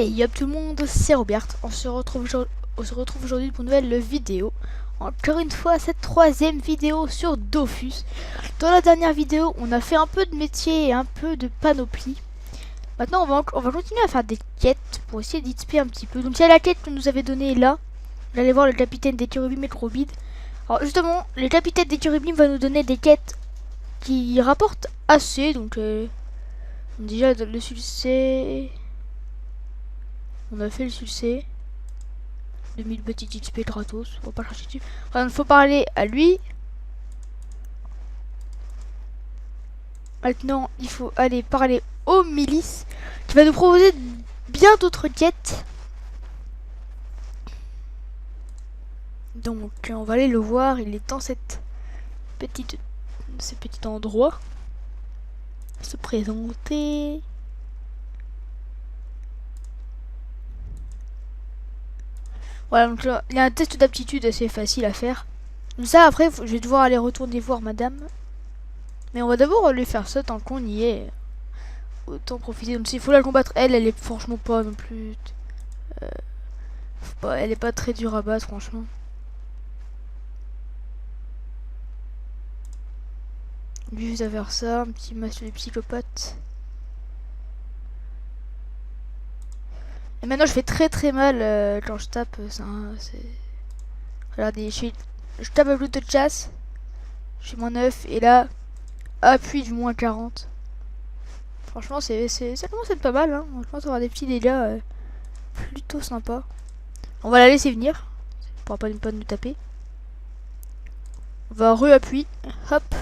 Et yop tout le monde, c'est Robert. On se retrouve aujourd'hui pour une nouvelle vidéo. Encore une fois, cette troisième vidéo sur Dofus. Dans la dernière vidéo, on a fait un peu de métier et un peu de panoplie. Maintenant, on va continuer à faire des quêtes pour essayer d'XP un petit peu. Donc, il y a la quête que nous avait donnée là. J'allais voir le capitaine des Chérubim et Crobid. Alors, justement, le capitaine des Chérubim va nous donner des quêtes qui rapportent assez. Donc, déjà, le succès. On a fait le succès. 2000 petites XP gratos. On va pas chercher dessus. Enfin, il faut parler à lui. Maintenant, il faut aller parler aux milices qui va nous proposer bien d'autres quêtes. Donc, on va aller le voir. Il est dans ce petit endroit. Se présenter. Voilà, donc là, il y a un test d'aptitude assez facile à faire. Donc ça, après, je vais devoir aller retourner voir madame. Mais on va d'abord lui faire ça tant qu'on y est. Autant profiter. Donc s'il faut la combattre, elle est franchement pas non plus... elle est pas très dure à battre, franchement. Lui, juste à faire ça, un petit masque de psychopathe. Et maintenant, je fais très mal quand je tape. Regardez, je tape à de chasse. Je suis -9 et là, appui du -40. Franchement, ça commence à être pas mal. Hein. Franchement, ça aura des petits dégâts plutôt sympas. On va la laisser venir. Elle pourra pas nous taper. On va re-appuyer. Hop.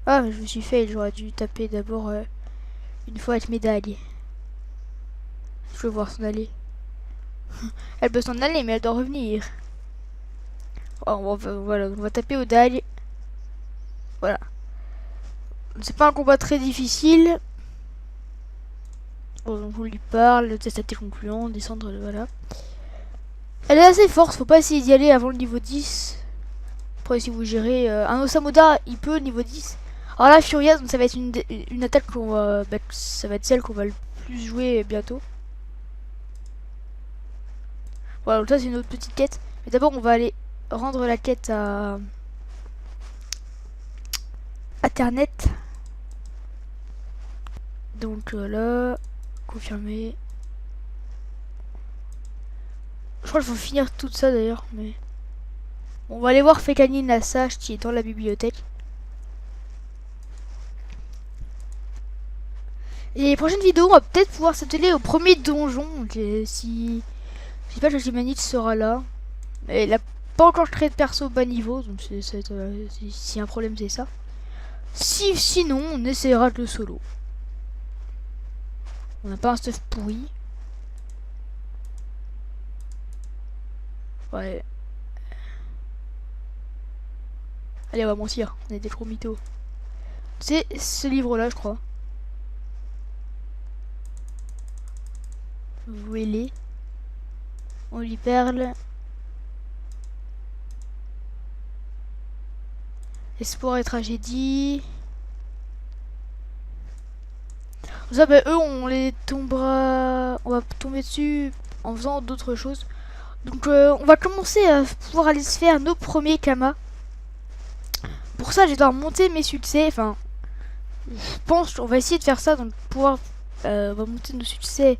Ah, je me suis fait. J'aurais dû taper d'abord une fois avec médaille. Je veux voir s'en aller. Elle peut s'en aller, mais elle doit revenir. Oh, voilà, on va taper au dague. Voilà. C'est pas un combat très difficile. Bon, donc on lui parle, le test a été concluant, descendre, voilà. Elle est assez forte, faut pas essayer d'y aller avant le niveau 10. Après, si vous gérez un Osamoda, il peut niveau 10. Alors là, Furia, donc ça va être une attaque qu'on va. Ça va être celle qu'on va le plus jouer bientôt. Voilà, donc ça c'est une autre petite quête. Mais d'abord, on va aller rendre la quête à Internet. Donc là, confirmer. Je crois qu'il faut finir tout ça d'ailleurs, mais on va aller voir Fécanine la sage qui est dans la bibliothèque. Et les prochaines vidéos, on va peut-être pouvoir s'atteler au premier donjon. Si j'espère que Jimanite sera là. Elle a pas encore créé de perso bas niveau, donc si un problème c'est ça. Sinon, on essaiera de le solo. On n'a pas un stuff pourri. Ouais. Allez, on va mentir. On est des gros mythos. C'est ce livre-là, je crois. Vouez-les. On lui parle. Espoir et tragédie. Ça, bah, eux, on les tombera. On va tomber dessus en faisant d'autres choses. Donc, on va commencer à pouvoir aller se faire nos premiers kamas. Pour ça, je dois monter mes succès. Enfin, je pense qu'on va essayer de faire ça. Donc, pouvoir. On va monter nos succès.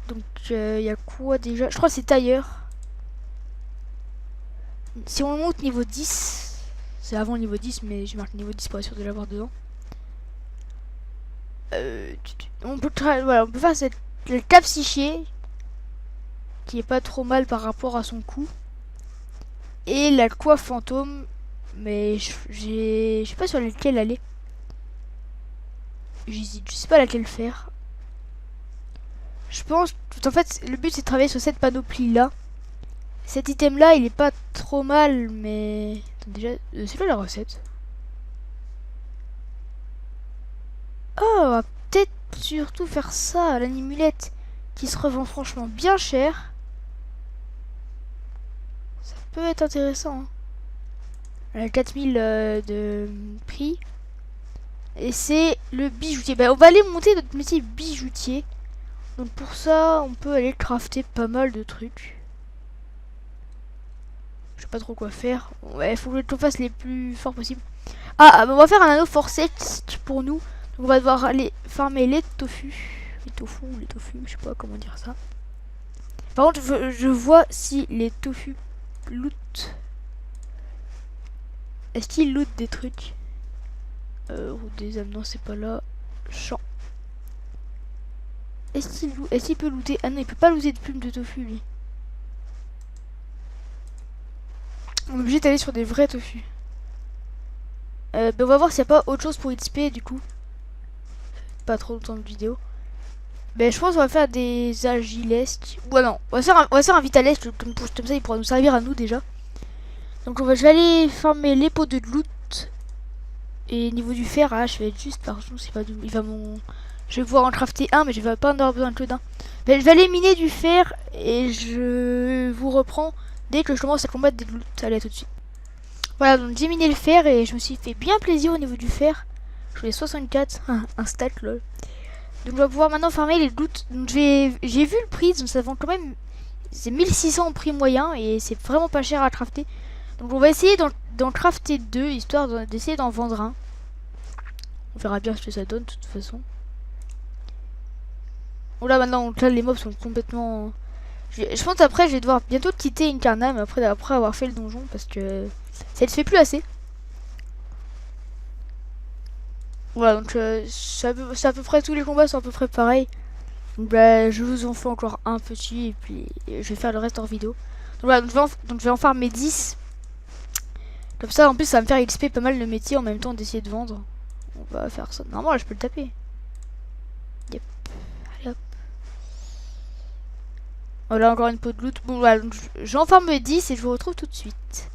Donc, il y a quoi déjà? Je crois que c'est tailleur. Si on monte niveau 10, c'est avant le niveau 10, mais je marque niveau 10 pour être sûr de l'avoir dedans. On peut faire le cap psyché qui est pas trop mal par rapport à son coup, et la coiffe fantôme, mais je sais pas sur laquelle aller. J'hésite, je sais pas laquelle faire. Je pense en fait le but c'est de travailler sur cette panoplie là. Cet item là il est pas trop mal, mais attends, déjà c'est quoi la recette? Oh, on va peut-être surtout faire ça, l'animulette qui se revend franchement bien cher. Ça peut être intéressant. Hein. Elle a 4000 de prix. Et c'est le bijoutier. Bah, on va aller monter notre métier bijoutier. Donc pour ça, on peut aller crafter pas mal de trucs. Je sais pas trop quoi faire. Ouais, faut que je le fasse les plus forts possible. Ah, bah on va faire un anneau forcé pour nous. Donc on va devoir aller farmer les tofu. Les tofu, je sais pas comment dire ça. Par contre, je vois si les tofu loot. Est-ce qu'ils loot des trucs ou des âmes? Non, c'est pas là. Champ. Est-ce qu'il peut looter? Ah non, il peut pas looter de plumes de tofu, lui. On est obligé d'aller sur des vrais tofu. Ben on va voir s'il n'y a pas autre chose pour XP, du coup. Pas trop longtemps de vidéo. Ben je pense qu'on va faire des agilestes. Ouais non, on va faire un vitaleste, comme ça il pourra nous servir à nous déjà. Donc je vais aller farmer les pots de loot. Et niveau du fer, ah, je vais être juste par contre, c'est pas il va mon. Je vais pouvoir en crafter un, mais je vais pas en avoir besoin que d'un. Ben, je vais aller miner du fer et je vous reprends dès que je commence à combattre des loot. Allez, à tout de suite. Voilà, donc j'ai miné le fer et je me suis fait bien plaisir au niveau du fer. Je voulais 64, un stat lol. Donc je vais pouvoir maintenant farmer les loot. Donc j'ai vu le prix, donc ça vend quand même. C'est 1600 au prix moyen et c'est vraiment pas cher à crafter. Donc on va essayer d'en crafter deux, histoire d'essayer d'en vendre un. On verra bien ce que ça donne de toute façon. Bon là maintenant, là les mobs sont complètement... Je pense après je vais devoir bientôt quitter Incarnam après avoir fait le donjon parce que ça ne se fait plus assez. Voilà, donc c'est à peu près tous les combats sont à peu près pareils. Donc bah, je vous en fais encore un petit et puis je vais faire le reste en vidéo. Donc voilà, donc je vais en farmer 10. Comme ça en plus ça va me faire XP pas mal le métier en même temps d'essayer de vendre. On va faire ça. Normalement là je peux le taper. Yep. Allez hop. Voilà encore une peau de loot. Bon voilà, donc j'en farme 10 et je vous retrouve tout de suite.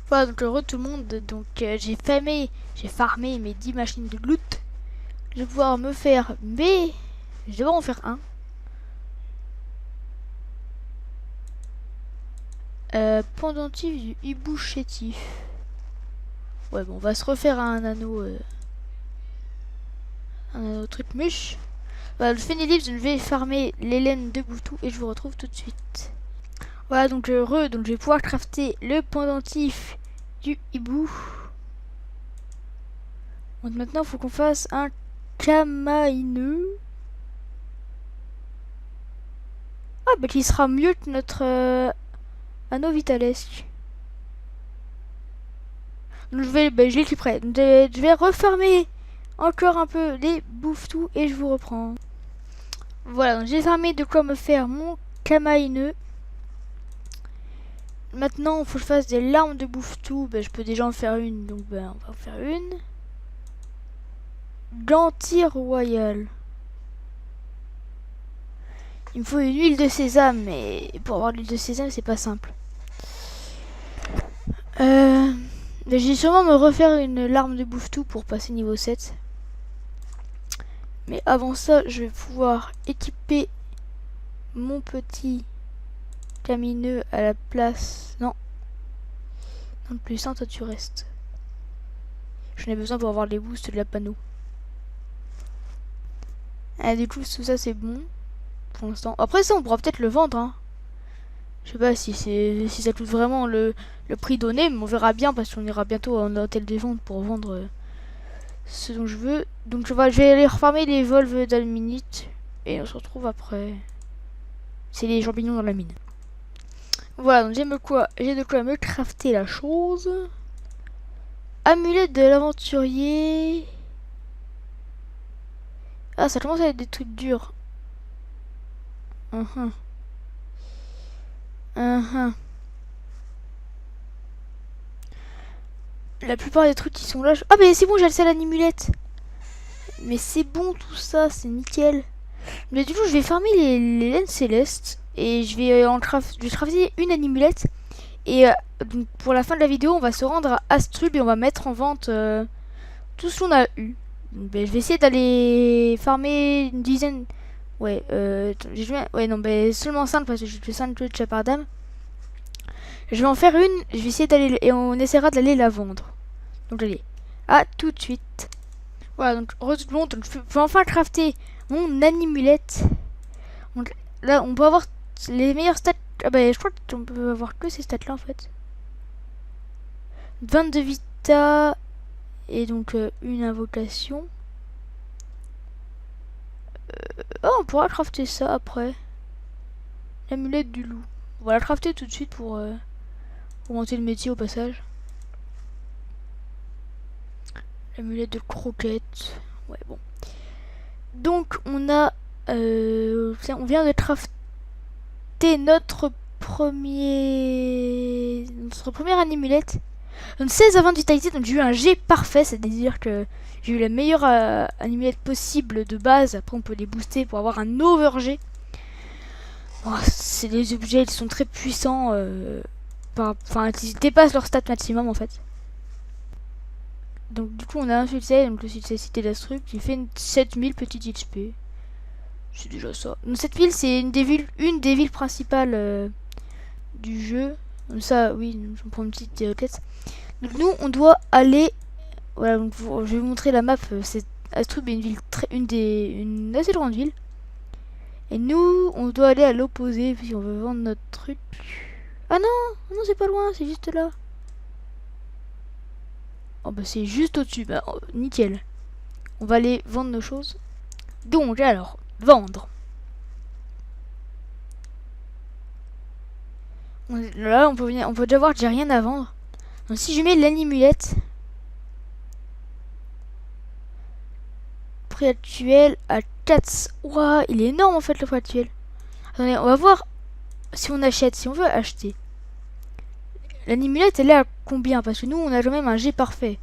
Voilà, donc heureux tout le monde. Donc j'ai farmé mes 10 machines de loot. Je vais pouvoir me faire mes... Je devrais en faire un. Pendentif du hibou chétif. Ouais bon on va se refaire un anneau truc mûche. Voilà, le Phénélix, je vais farmer les laines de Boutou et je vous retrouve tout de suite. Voilà donc donc je vais pouvoir crafter le pendentif du hibou. Donc maintenant il faut qu'on fasse un camaïneux. Ah bah qui sera mieux que notre anneau vitalesque. Donc je l'équiperai. Je vais refarmer encore un peu les bouffetous et je vous reprends. Voilà, donc j'ai farmé de quoi me faire mon camaïneux. Maintenant, il faut que je fasse des larmes de bouffetou. Ben, je peux déjà en faire une, donc ben, on va en faire une. Gantier royal. Il me faut une huile de sésame, mais pour avoir l'huile de sésame, c'est pas simple. Je vais sûrement me refaire une larme de bouffetou pour passer niveau 7. Mais avant ça, je vais pouvoir équiper mon petit camineux à la place. Non. Non plus, toi tu restes. J'en ai besoin pour avoir les boosts de la panneau. Ah, du coup, tout ça c'est bon pour l'instant. Après ça, on pourra peut-être le vendre. Hein. Je sais pas si ça coûte vraiment le prix donné, mais on verra bien parce qu'on ira bientôt en hôtel des ventes pour vendre ce dont je veux. Donc je vais aller refarmer les volves d'alminite et on se retrouve après. C'est les champignons dans la mine. Voilà, donc j'ai de quoi me crafter la chose. Amulette de l'aventurier. Ah, ça commence à être des trucs durs. La plupart des trucs qui sont là... Ah mais c'est bon, j'ai accès à l'animulette. Mais c'est bon tout ça, c'est nickel. Mais du coup, je vais farmer les laines célestes. Et je vais crafter une animulette. Et donc pour la fin de la vidéo, on va se rendre à Astrub et on va mettre en vente tout ce qu'on a eu. Donc, ben, je vais essayer d'aller farmer une dizaine... Ouais, ouais, non, ben seulement 5 parce que je fais 5 de chapardam. Je vais en faire une, je vais essayer d'aller... Et on essaiera d'aller la vendre. Donc allez, à tout de suite. Voilà, donc je vais enfin crafter mon animulette. Donc là, on peut avoir les meilleures stats. Ah bah, je crois qu'on peut avoir que ces stats-là en fait. 22 vita et donc une invocation. Oh, on pourra crafter ça après. L'amulette du loup. On va la crafter tout de suite pour monter le métier au passage. L'amulette de croquette. Ouais, bon. Donc, on a... on vient de crafter notre première amulette. Donc 16 à 20 de vitalité, donc j'ai eu un G parfait, c'est-à-dire que j'ai eu la meilleure amulette possible de base. Après, on peut les booster pour avoir un over G. Oh, c'est des objets, ils sont très puissants. Enfin, ils dépassent leur stat maximum en fait. Donc du coup, on a un succès, donc le succès Cité d'Astruc qui fait 7000 petites XP. C'est déjà ça. Donc cette ville, c'est une des villes principales du jeu. Donc ça, oui, je prends une petite quête. Donc nous, on doit aller. Voilà, donc je vais vous montrer la map. C'est Astruc est une ville une assez grande ville. Et nous, on doit aller à l'opposé si on veut vendre notre truc. Ah non, non, c'est pas loin, c'est juste là. Oh bah c'est juste au-dessus, bah nickel. On va aller vendre nos choses. Donc alors, vendre. Là, on peut déjà voir que j'ai rien à vendre. Donc si je mets l'animulette, prix actuel à 4. Ouah, il est énorme en fait le prix actuel. Attendez, on va voir si on achète, si on veut acheter. L'animulette elle est à combien? Parce que nous on a quand même un G parfait.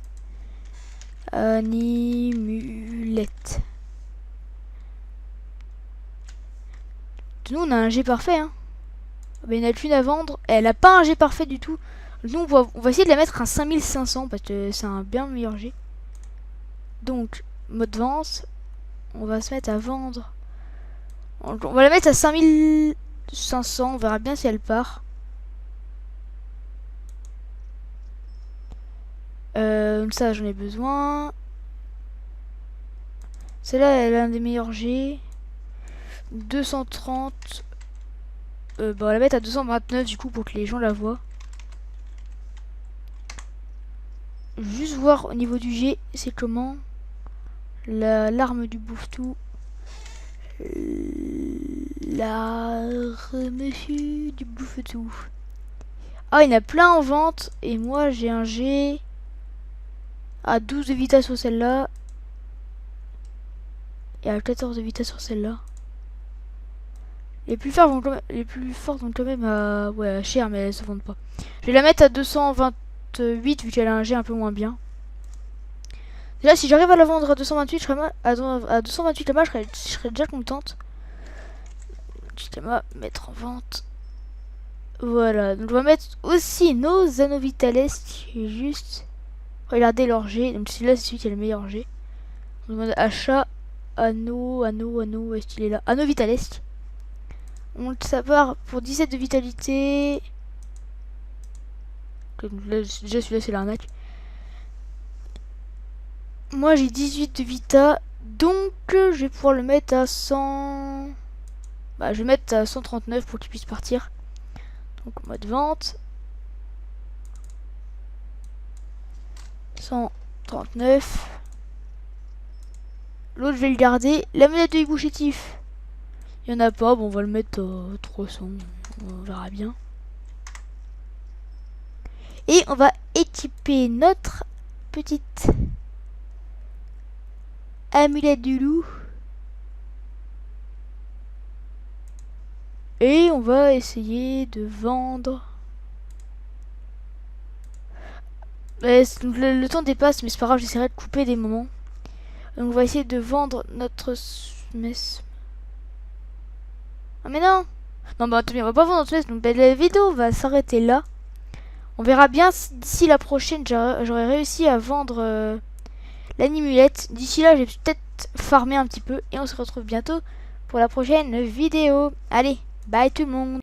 Animulette. Nous on a un G parfait hein. Mais il n'y en a qu'une à vendre. Elle a pas un G parfait du tout. Nous on va essayer de la mettre à 5500 parce que c'est un bien meilleur G. Donc mode vente. On va se mettre à vendre. On va la mettre à 5500. On verra bien si elle part. Ça j'en ai besoin. Celle-là elle a un des meilleurs G. 230. On va la mettre à 229 du coup pour que les gens la voient. Juste voir au niveau du G c'est comment. L'arme du bouffe-tout. L'arme du bouffe-tout. Ah, il y en a plein en vente. Et moi j'ai un G à 12 de vitesse sur celle-là. Et à 14 de vitesse sur celle-là. Les plus forts vont quand même à... Ouais, cher, mais elles se vendent pas. Je vais la mettre à 228 vu qu'elle a un G un peu moins bien. Déjà, si j'arrive à la vendre à 228, à 228 là-bas, je serais déjà contente. Je vais mettre en vente. Voilà, donc on va mettre aussi nos anneaux vitalesques. Juste regardez leur G. Donc celui-là, c'est celui qui a le meilleur G. On demande achat, anneau, est-ce qu'il est là? Anneau vitalesque. On ça part pour 17 de vitalité. Là, déjà celui-là c'est l'arnaque. Moi j'ai 18 de vita. Donc je vais pouvoir le mettre à 100. Bah je vais mettre à 139 pour qu'il puisse partir. Donc mode vente. 139. L'autre je vais le garder. La monnaie de hibou chétif. Il n'y en a pas, bon on va le mettre à 300. On verra bien. Et on va équiper notre petite amulette du loup. Et on va essayer de vendre. Le temps dépasse, mais c'est pas grave, j'essaierai de couper des moments. Donc on va essayer de vendre notre mess. Ah mais non. Non bah attendez, on va pas vendre notre mess. Donc la vidéo va s'arrêter là. On verra bien si d'ici la prochaine j'aurai réussi à vendre l'animulette. D'ici là, j'ai peut-être farmé un petit peu. Et on se retrouve bientôt pour la prochaine vidéo. Allez, bye tout le monde.